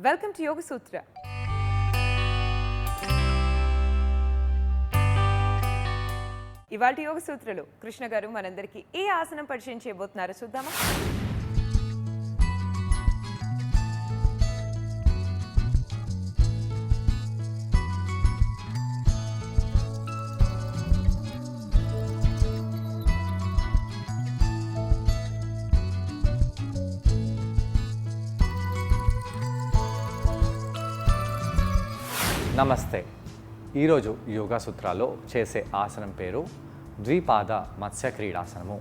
Welcome to యోగ సూత్ర. ఇవాళ యోగ సూత్రలో కృష్ణ గారు మనందరికీ ఏ ఆసనం పరిచయం చేయబోతున్నారో చూద్దామా? నమస్తే. ఈరోజు యోగా సూత్రాల్లో చేసే ఆసనం పేరు ద్విపాద మత్స్య క్రీడాసనము.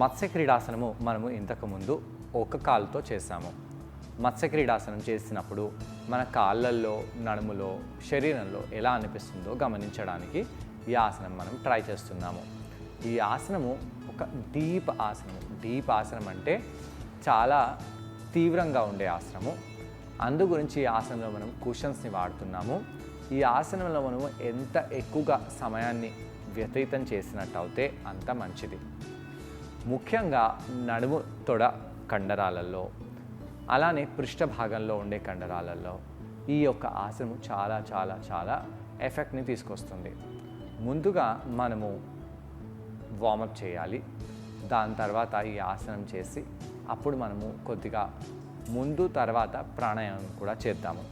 మత్స్య క్రీడాసనము మనము ఇంతకుముందు ఒక కాలుతో చేసాము. మత్స్య క్రీడాసనం చేసినప్పుడు మన కాళ్ళల్లో, నడుములో, శరీరంలో ఎలా అనిపిస్తుందో గమనించడానికి ఈ ఆసనం మనం ట్రై చేస్తున్నాము. ఈ ఆసనము ఒక డీప్ ఆసనము. డీప్ ఆసనం అంటే చాలా తీవ్రంగా ఉండే ఆసనము. అందు గురించి ఈ ఆసనంలో మనం కుషన్స్ని వాడుతున్నాము. ఈ ఆసనంలో మనము ఎంత ఎక్కువగా సమయాన్ని వ్యతీతం చేసినట్టు అయితే అంత మంచిది. ముఖ్యంగా నడుము తొడ కండరాలలో, అలానే పృష్ఠ భాగంలో ఉండే కండరాలలో ఈ యొక్క ఆసనము చాలా చాలా చాలా ఎఫెక్ట్ని తీసుకొస్తుంది. ముందుగా మనము వార్మప్ చేయాలి. దాని తర్వాత ఈ ఆసనం చేసి అప్పుడు మనము కొద్దిగా ముందు తర్వాత ప్రాణాయామం కూడా చేద్దాము.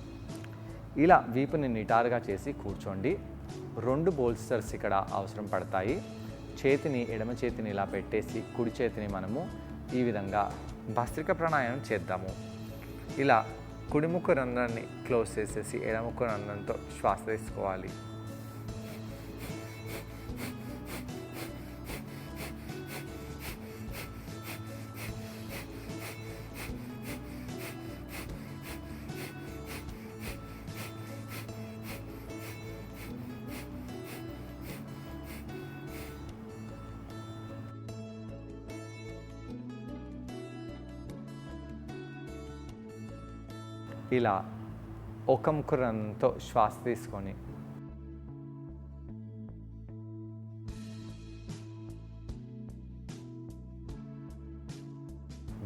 ఇలా వీపుని నిటారుగా చేసి కూర్చోండి. 2 బోల్స్టర్స్ ఇక్కడ అవసరం పడతాయి. చేతిని, ఎడమ చేతిని ఇలా పెట్టేసి కుడి చేతిని మనము ఈ విధంగా భస్త్రిక ప్రాణాయామం చేద్దాము. ఇలా కుడి ముక్కు రంధ్రాన్ని క్లోజ్ చేసేసి ఎడమ ముక్కు రంధ్రంతో శ్వాస తీసుకోవాలి. ఇలా ఒక ముక్కు రంధ్రంతో శ్వాస తీసుకొని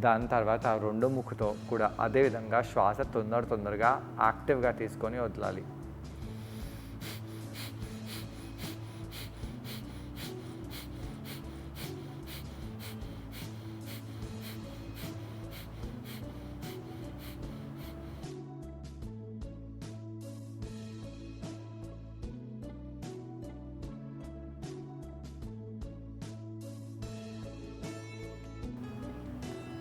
దాని తర్వాత 2 ముక్కుతో కూడా అదేవిధంగా శ్వాస తొందరగా యాక్టివ్గా తీసుకొని వదలాలి.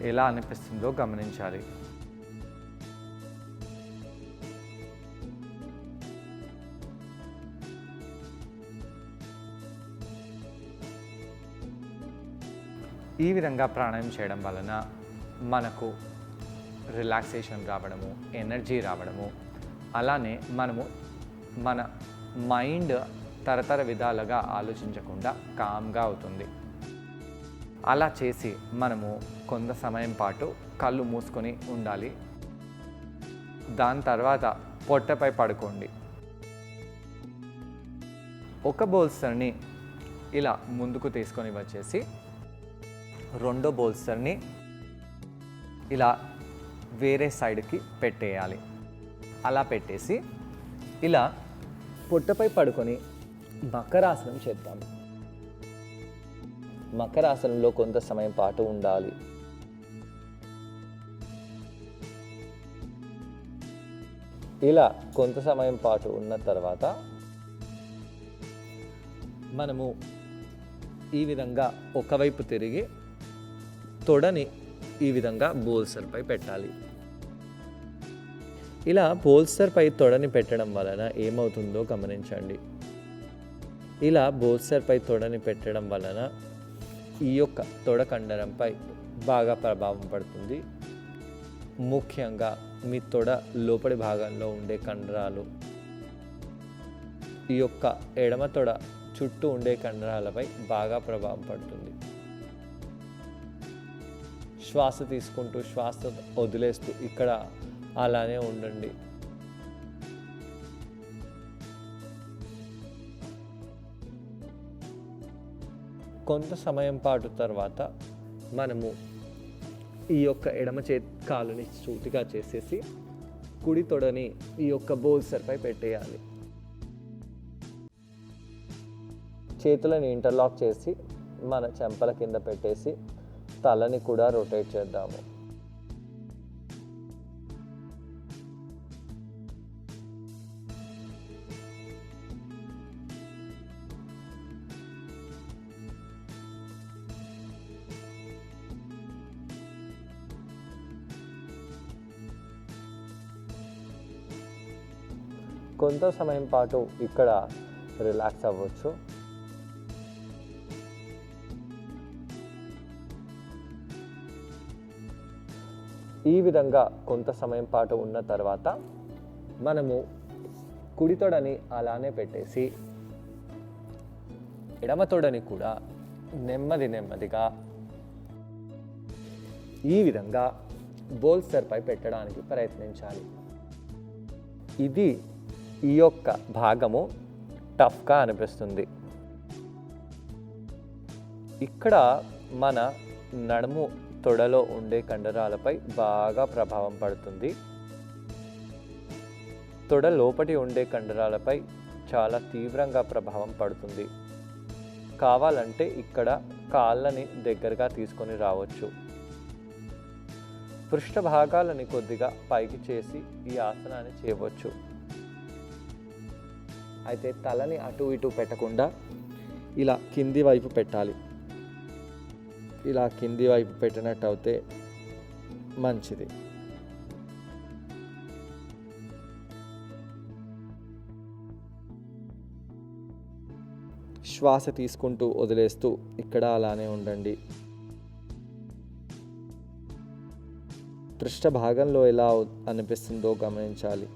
ఎలా అనిపిస్తుందో గమనించాలి. ఈ విధంగా ప్రాణాయామం చేయడం వలన మనకు రిలాక్సేషన్ రావడము, ఎనర్జీ రావడము, అలానే మనము మన మైండ్ తరతర విధాలుగా ఆలోచించకుండా కామ్గా అవుతుంది. అలా చేసి మనము కొంత సమయం పాటు కళ్ళు మూసుకొని ఉండాలి. దాని తర్వాత పొట్టపై పడుకోండి. ఒక బోల్స్టర్ని ఇలా ముందుకు తీసుకొని వచ్చేసి 2 బోల్స్టర్ని ఇలా వేరే సైడ్కి పెట్టేయాలి. అలా పెట్టేసి ఇలా పొట్టపై పడుకొని మకరాసనం చేద్దాము. మకరాసనంలో కొంత సమయం పాటు ఉండాలి. ఇలా కొంత సమయం పాటు ఉన్న తర్వాత మనము ఈ విధంగా ఒకవైపు తిరిగి తొడని ఈ విధంగా బోల్స్టర్పై పెట్టాలి. ఇలా బోల్స్టర్పై తొడని పెట్టడం వలన ఏమవుతుందో గమనించండి. ఇలా బోల్స్టర్పై తొడని పెట్టడం వలన ఈ యొక్క తొడ కండరంపై బాగా ప్రభావం పడుతుంది. ముఖ్యంగా మీ తొడ లోపలి భాగంలో ఉండే కండరాలు, ఈ యొక్క ఎడమ తొడ చుట్టూ ఉండే కండరాలపై బాగా ప్రభావం పడుతుంది. శ్వాస తీసుకుంటూ శ్వాస వదిలేస్తూ ఇక్కడ అలానే ఉండండి. కొంత సమయం పాటు తర్వాత మనము ఈ యొక్క ఎడమ చేతి కాలుని సూటిగా చేసేసి కుడి తొడని ఈ యొక్క బోల్సర్పై పెట్టేయాలి. చేతులను ఇంటర్లాక్ చేసి మన చెంపల కింద పెట్టేసి తలని కూడా రొటేట్ చేద్దాము. కొంత సమయం పాటు ఇక్కడ రిలాక్స్ అవ్వచ్చు. ఈ విధంగా కొంత సమయం పాటు ఉన్న తర్వాత మనము కుడి తొడని అలానే పెట్టేసి ఎడమ తొడని కూడా నెమ్మదిగా ఈ విధంగా బోల్సర్పై పెట్టడానికి ప్రయత్నించాలి. ఇది ఈ యొక్క భాగము టఫ్గా అనిపిస్తుంది. ఇక్కడ మన నడుము తొడలో ఉండే కండరాలపై బాగా ప్రభావం పడుతుంది. తొడ లోపటి ఉండే కండరాలపై చాలా తీవ్రంగా ప్రభావం పడుతుంది. కావాలంటే ఇక్కడ కాళ్ళని దగ్గరగా తీసుకొని రావచ్చు. పృష్ఠ భాగాలని కొద్దిగా పైకి చేసి ఈ ఆసనాన్ని చేయవచ్చు. అయితే తలని అటు ఇటు పెట్టకుండా ఇలా కింది వైపు పెట్టాలి. ఇలా కింది వైపు పెట్టినట్టు అయితే మంచిది. శ్వాస తీసుకుంటూ వదిలేస్తూ ఇక్కడ అలానే ఉండండి. పృష్ఠ భాగంలో ఎలా అనిపిస్తుందో గమనించాలి.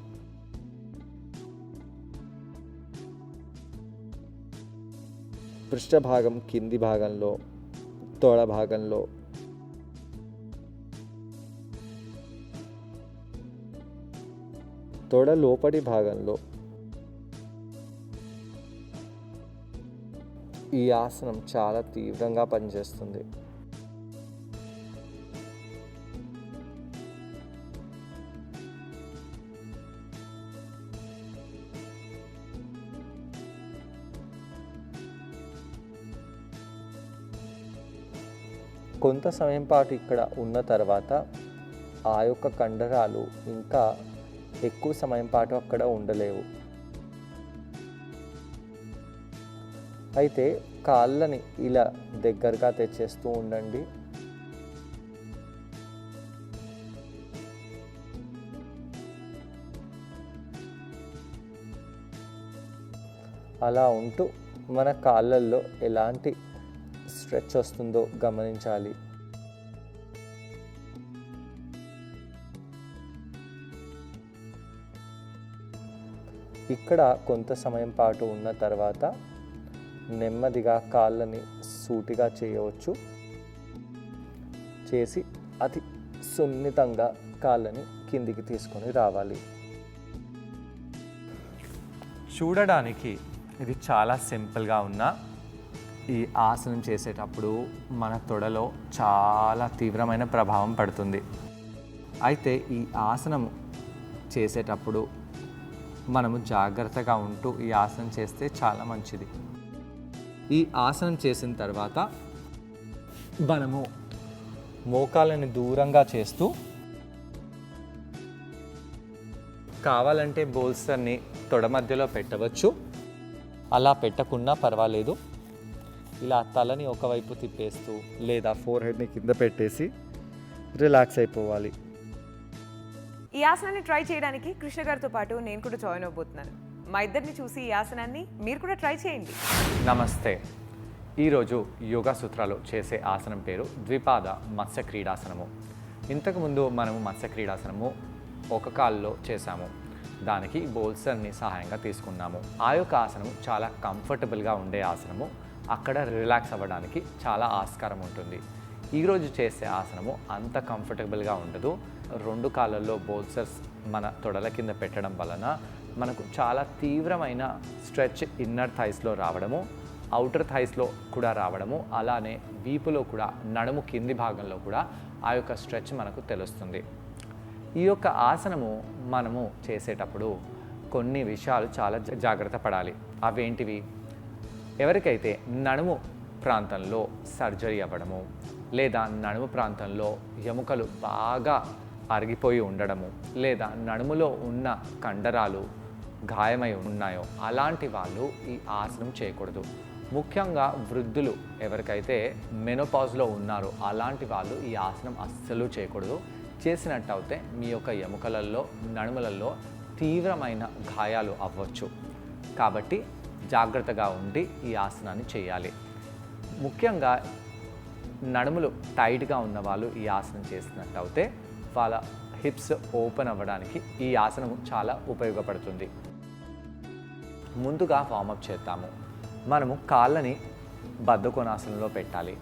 పృష్ఠ భాగం కింది భాగంలో, తొడ భాగంలో తొడ లోపటి భాగంలో ఈ ఆసనం చాలా తీవ్రంగా పనిచేస్తుంది. కొంత సమయం పాటు ఇక్కడ ఉన్న తర్వాత ఆ యొక్క కండరాలు ఇంకా ఎక్కువ సమయం పాటు అక్కడ ఉండలేవు. అయితే కాళ్ళని ఇలా దగ్గరగా తెచ్చేస్తూ ఉండండి. అలా ఉంటూ మన కాళ్ళల్లో ఎలాంటి స్ట్రెచ్ వస్తుందో గమనించాలి. ఇక్కడ కొంత సమయం పాటు ఉన్న తర్వాత నెమ్మదిగా కాళ్ళని సూటిగా చేయవచ్చు. చేసి అతి సున్నితంగా కాళ్ళని కిందికి తీసుకొని రావాలి. చూడడానికి ఇది చాలా సింపుల్గా ఉన్న ఈ ఆసనం చేసేటప్పుడు మన తొడలో చాలా తీవ్రమైన ప్రభావం పడుతుంది. అయితే ఈ ఆసనం చేసేటప్పుడు మనము జాగ్రత్తగా ఉంటూ ఈ ఆసనం చేస్తే చాలా మంచిది. ఈ ఆసనం చేసిన తర్వాత మనము మోకాళ్ళని దూరంగా చేస్తూ కావాలంటే బోల్సర్ని తొడ మధ్యలో పెట్టవచ్చు. అలా పెట్టకున్నా పర్వాలేదు. ఇలా తలని ఒకవైపు తిప్పేస్తూ లేదా ఫోర్హెడ్ని కింద పెట్టేసి రిలాక్స్ అయిపోవాలి. ఈ ఆసనాన్ని ట్రై చేయడానికి కృష్ణ గారితో పాటు నేను కూడా జాయిన్ అవబోతున్నాను. మా ఇద్దరిని చూసి ఈ ఆసనాన్ని మీరు కూడా ట్రై చేయండి. నమస్తే. ఈరోజు యోగా సూత్రాలు చేసే ఆసనం పేరు ద్విపాద మత్స్య క్రీడాసనము. ఇంతకుముందు మనము మత్స్య క్రీడాసనము ఒక కాల్లో చేశాము. దానికి బోల్సర్ని సహాయంగా తీసుకున్నాము. ఆ యొక్క ఆసనం చాలా కంఫర్టబుల్గా ఉండే ఆసనము. అక్కడ రిలాక్స్ అవ్వడానికి చాలా ఆస్కారం ఉంటుంది. ఈరోజు చేసే ఆసనము అంత కంఫర్టబుల్గా ఉండదు. రెండు కాళ్ళల్లో బోల్సర్స్ మన తొడల కింద పెట్టడం వలన మనకు చాలా తీవ్రమైన స్ట్రెచ్ ఇన్నర్ థైస్లో రావడము, అవుటర్ థైస్లో కూడా రావడము, అలానే వీపులో కూడా, నడుము కింది భాగంలో కూడా ఆ యొక్క స్ట్రెచ్ మనకు తెలుస్తుంది. ఈ యొక్క ఆసనము మనము చేసేటప్పుడు కొన్ని విషయాలు చాలా జాగ్రత్త పడాలి. అవేంటివి? ఎవరికైతే నడుము ప్రాంతంలో సర్జరీ అవ్వడము, లేదా నడుము ప్రాంతంలో ఎముకలు బాగా అరిగిపోయి ఉండడము, లేదా నడుములో ఉన్న కండరాలు గాయమై ఉన్నాయో అలాంటి వాళ్ళు ఈ ఆసనం చేయకూడదు. ముఖ్యంగా వృద్ధులు ఎవరికైతే మెనోపాజ్లో ఉన్నారో అలాంటి వాళ్ళు ఈ ఆసనం అస్సలు చేయకూడదు. చేసినట్టయితే మీ యొక్క ఎముకలలో, నడుములలో తీవ్రమైన గాయాలు అవ్వచ్చు. కాబట్టి జాగ్రత్తగా ఉండి ఈ ఆసనాన్ని చేయాలి. ముఖ్యంగా నడుములు టైట్గా ఉన్న వాళ్ళు ఈ ఆసనం చేసినట్టయితే వాళ్ళ హిప్స్ ఓపెన్ అవ్వడానికి ఈ ఆసనం చాలా ఉపయోగపడుతుంది. ముందుగా వార్మప్ చేద్దాము. మనము కాళ్ళని బద్ధకోణాసనంలో పెట్టాలి.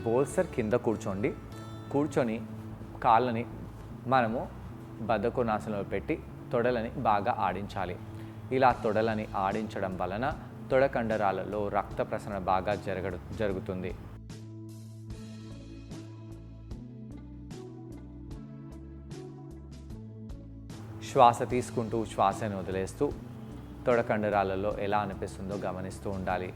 బోల్సర్ కింద కూర్చొని కాళ్ళని మనము బద్ధకోణాసనంలో పెట్టి తొడలని బాగా ఆడించాలి. ఇలా తొడలని ఆడించడం వలన తొడ కండరాలలో రక్త ప్రసరణ బాగా జరుగుతుంది. శ్వాస తీసుకుంటూ శ్వాసను వదిలేస్తూ తొడ కండరాలలో ఎలా అనిపిస్తుందో గమనిస్తూ ఉండాలి.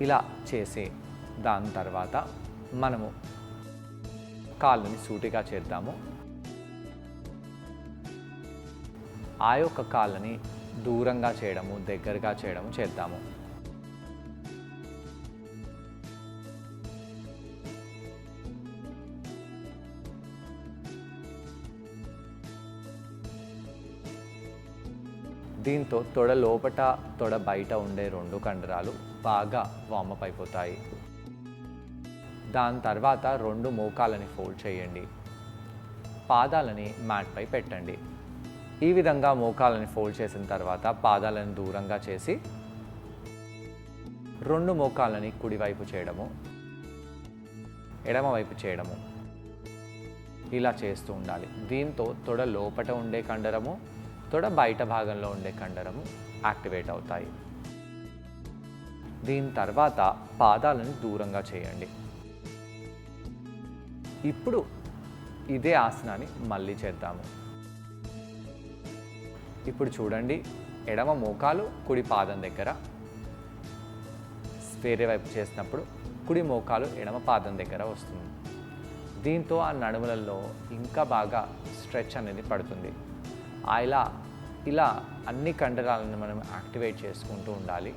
ఇలా చేసి దాని తర్వాత మనము కాళ్ళని సూటిగా చేద్దాము. ఆ యొక్క కాళ్ళని దూరంగా చేయడము, దగ్గరగా చేయడము చేద్దాము. దీంతో తొడ లోపట, తొడ బయట ఉండే రెండు కండరాలు బాగా వార్మప్ అయిపోతాయి. దాని తర్వాత రెండు మోకాలని ఫోల్డ్ చేయండి. పాదాలని మ్యాట్పై పెట్టండి. ఈ విధంగా మోకాలని ఫోల్డ్ చేసిన తర్వాత పాదాలను దూరంగా చేసి రెండు మోకాలని కుడివైపు చేయడము, ఎడమవైపు చేయడము ఇలా చేస్తూ ఉండాలి. దీంతో తొడ లోపట ఉండే కండరము, తొడ బయట భాగంలో ఉండే కండరము యాక్టివేట్ అవుతాయి. దీని తర్వాత పాదాలను దూరంగా చేయండి. ఇప్పుడు ఇదే ఆసనాన్ని మళ్ళీ చేద్దాము. ఇప్పుడు చూడండి, ఎడమ మోకాలు కుడి పాదం దగ్గర, వేరే వైపు చేసినప్పుడు కుడి మోకాలు ఎడమ పాదం దగ్గర వస్తుంది. దీంతో ఆ నడుములలో ఇంకా బాగా స్ట్రెచ్ అనేది పడుతుంది. ఇలా అన్ని కండరాలను మనం యాక్టివేట్ చేసుకుంటూ ఉండాలి.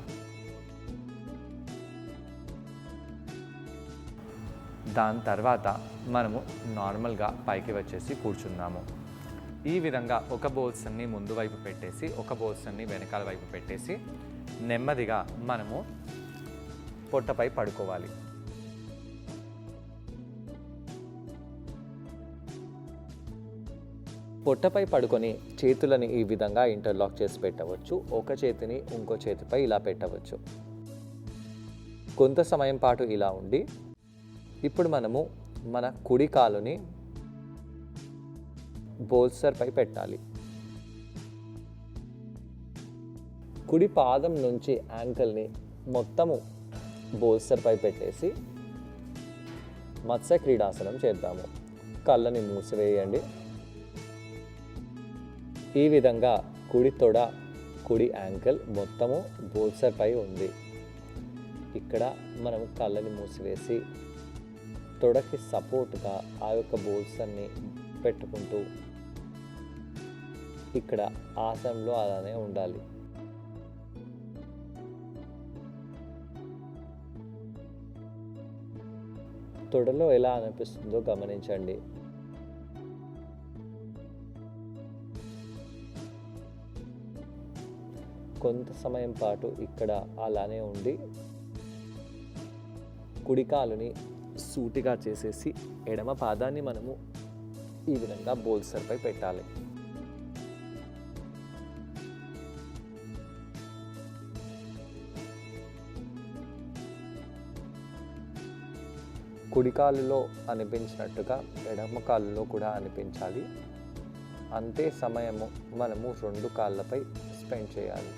దాని తర్వాత మనము నార్మల్గా పైకి వచ్చేసి కూర్చుందాము. ఈ విధంగా ఒక బోల్సన్ని ముందు వైపు పెట్టేసి, ఒక బోల్సన్ని వెనకాల వైపు పెట్టేసి నెమ్మదిగా మనము పొట్టపై పడుకోవాలి. పొట్టపై పడుకొని చేతులని ఈ విధంగా ఇంటర్లాక్ చేసి పెట్టవచ్చు. ఒక చేతిని ఇంకో చేతిపై ఇలా పెట్టవచ్చు. కొంత సమయం పాటు ఇలా ఉండి ఇప్పుడు మనము మన కుడి కాలుని బోల్సర్పై పెట్టాలి. కుడి పాదం నుంచి యాంకిల్ని మొత్తము బోల్సర్పై పెట్టేసి మత్స్య క్రీడాసనం చేద్దాము. కళ్ళని మూసివేయండి. ఈ విధంగా కుడి తొడ, కుడి యాంకిల్ మొత్తము బోల్సర్పై ఉంది. ఇక్కడ మనము కళ్ళని మూసివేసి తొడకి సపోర్ట్గా ఆ యొక్క బోల్సర్ని పెట్టుకుంటూ ఇక్కడ ఆసనంలో అలానే ఉండాలి. తొడలో ఎలా అనిపిస్తుందో గమనించండి. కొంత సమయం పాటు ఇక్కడ అలానే ఉండి కుడి కాలుని సూటిగా చేసేసి ఎడమ పాదాన్ని మనము ఈ విధంగా బోల్సర్పై పెట్టాలి. కుడి కాలులో అనిపించినట్టుగా ఎడమ కాలులో కూడా అనిపించాలి. అంతే సమయము మనము 2 కాళ్ళపై స్పెండ్ చేయాలి.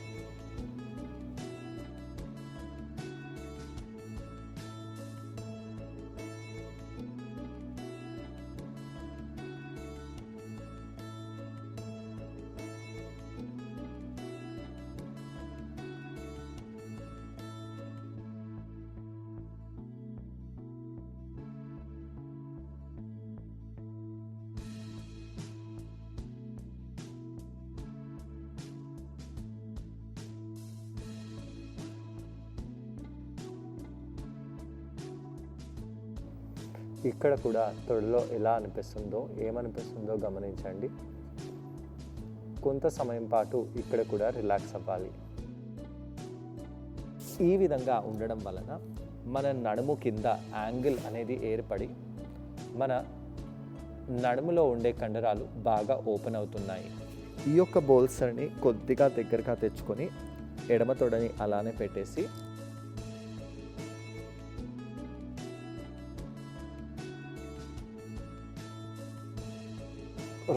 ఇక్కడ కూడా తొడలో ఎలా అనిపిస్తుందో ఏమనిపిస్తుందో గమనించండి. కొంత సమయం పాటు ఇక్కడ కూడా రిలాక్స్ అవ్వాలి. ఈ విధంగా ఉండడం వలన మన నడుము కింద యాంగిల్ అనేది ఏర్పడి మన నడుములో ఉండే కండరాలు బాగా ఓపెన్ అవుతున్నాయి. ఈ యొక్క బోల్స్ని కొద్దిగా దగ్గరగా తెచ్చుకొని ఎడమ తొడని అలానే పెట్టేసి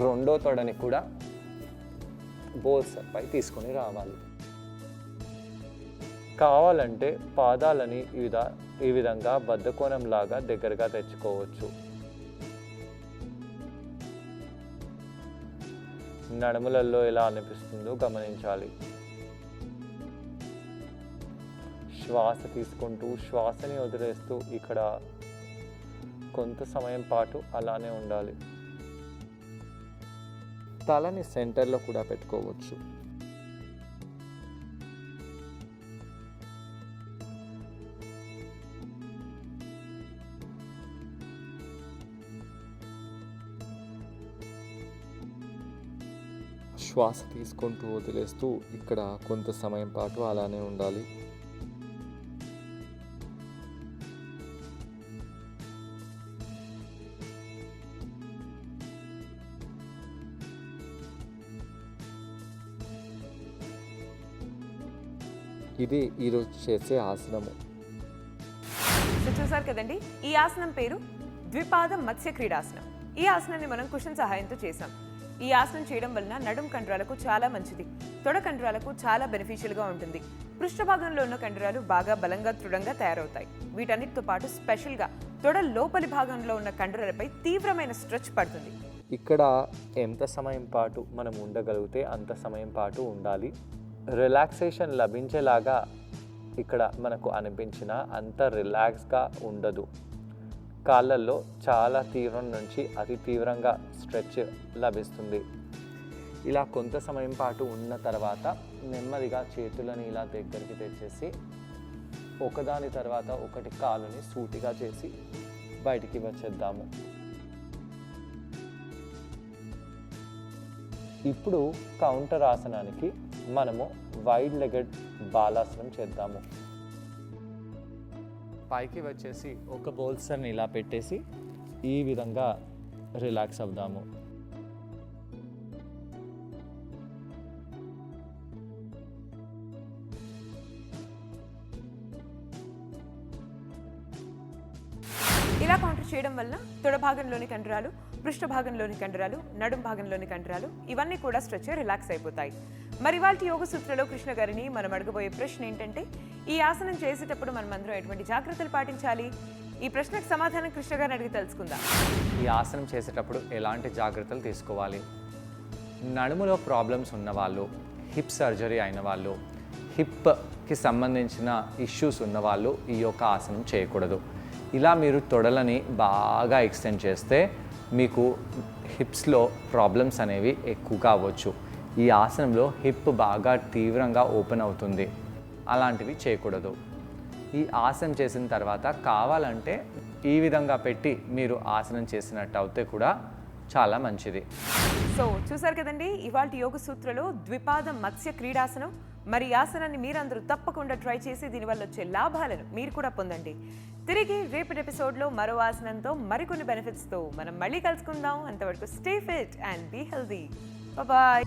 రెండో తొడని కూడా బోల్సర్పై తీసుకొని రావాలి. కావాలంటే పాదాలని ఈ విధంగా బద్ధకోణంలాగా దగ్గరగా తెచ్చుకోవచ్చు. నడుములలో ఎలా అనిపిస్తుందో గమనించాలి. శ్వాస తీసుకుంటూ శ్వాసని వదిలేస్తూ ఇక్కడ కొంత సమయం పాటు అలానే ఉండాలి. తలని సెంటర్లో కూడా పెట్టుకోవచ్చు. శ్వాస తీసుకుంటూ వదిలేస్తూ ఇక్కడ కొంత సమయం పాటు అలానే ఉండాలి. ఇది ఈరోజు చేసే ఆసనము. సో చూసారు కదండి, ఈ ఆసనం పేరు ద్విపాద మత్స్య క్రీడాసనం. ఈ ఆసనాన్ని మనం కుషన్ సహాయంతో చేసాం. ఈ ఆసనం చేయడం వలన నడుం కండరాలకు చాలా మంచిది, తొడ కండరాలకు చాలా బెనిఫిషియల్గా ఉంటుంది. పృష్ఠభాగంలో ఉన్న కండరాలు బాగా బలంగా దృఢంగా తయారవుతాయి. వీటన్నిటితో పాటు స్పెషల్గా తొడ లోపలి భాగంలో ఉన్న కండరాలపై తీవ్రమైన స్ట్రెచ్ పడుతుంది. ఇక్కడ ఎంత సమయం పాటు మనం ఉండగలిగితే అంత సమయం పాటు ఉండాలి. రిలాక్సేషన్ లభించేలాగా ఇక్కడ మనకు అనిపించిన అంత రిలాక్స్గా ఉండదు. కాళ్ళల్లో చాలా తీవ్రం నుంచి అతి తీవ్రంగా స్ట్రెచ్ లభిస్తుంది. ఇలా కొంత సమయం పాటు ఉన్న తర్వాత నెమ్మదిగా చేతులని ఇలా దగ్గరికి తెచ్చేసి ఒకదాని తర్వాత ఒకటి కాలుని సూటిగా చేసి బయటికి వచ్చేద్దాము. ఇప్పుడు కౌంటర్ ఆసనానికి మనము వైడ్ లెగెడ్ బాలాసనం చేద్దాము. పైకి వచ్చేసి ఒక బోల్సర్ని ఇలా పెట్టేసి ఈ విధంగా రిలాక్స్ అవుదాము. ఇలా కౌంటర్ చేయడం వలన తొడ భాగంలోని కండరాలు, పృష్ఠ భాగంలోని కండరాలు, నడుం భాగంలోని కండరాలు ఇవన్నీ కూడా స్ట్రెచ్ రిలాక్స్ అయిపోతాయి. మరి ఇవాళ యోగ సూత్రలో కృష్ణ గారిని మనం అడగబోయే ప్రశ్న ఏంటంటే, ఈ ఆసనం చేసేటప్పుడు మనం అందరం ఎటువంటి జాగ్రత్తలు పాటించాలి? ఈ ప్రశ్నకు సమాధానం కృష్ణ గారిని అడిగి తెలుసుకుందాం. ఈ ఆసనం చేసేటప్పుడు ఎలాంటి జాగ్రత్తలు తీసుకోవాలి? నడుములో ప్రాబ్లమ్స్ ఉన్నవాళ్ళు, హిప్ సర్జరీ అయిన వాళ్ళు, హిప్కి సంబంధించిన ఇష్యూస్ ఉన్నవాళ్ళు ఈ యొక్క ఆసనం చేయకూడదు. ఇలా మీరు తొడలని బాగా ఎక్స్టెండ్ చేస్తే మీకు హిప్స్లో ప్రాబ్లమ్స్ అనేవి ఎక్కువగా అవ్వచ్చు. ఈ ఆసనంలో హిప్ బాగా తీవ్రంగా ఓపెన్ అవుతుంది. అలాంటివి చేయకూడదు. ఈ ఆసనం చేసిన తర్వాత కావాలంటే ఈ విధంగా పెట్టి మీరు ఆసనం చేసినట్టు అయితే కూడా చాలా మంచిది. సో చూసారు కదండి, ఇవాళ యోగ సూత్రలో ద్విపాద మత్స్య క్రీడాసనం. మరి ఈ ఆసనాన్ని మీరందరూ తప్పకుండా ట్రై చేసి దీనివల్ల వచ్చే లాభాలను మీరు కూడా పొందండి. తిరిగి రేపటి ఎపిసోడ్లో మరో ఆసనంతో మరికొన్ని బెనిఫిట్స్తో మనం మళ్ళీ కలుసుకుందాం. అంతవరకు stay fit and be healthy. Bye.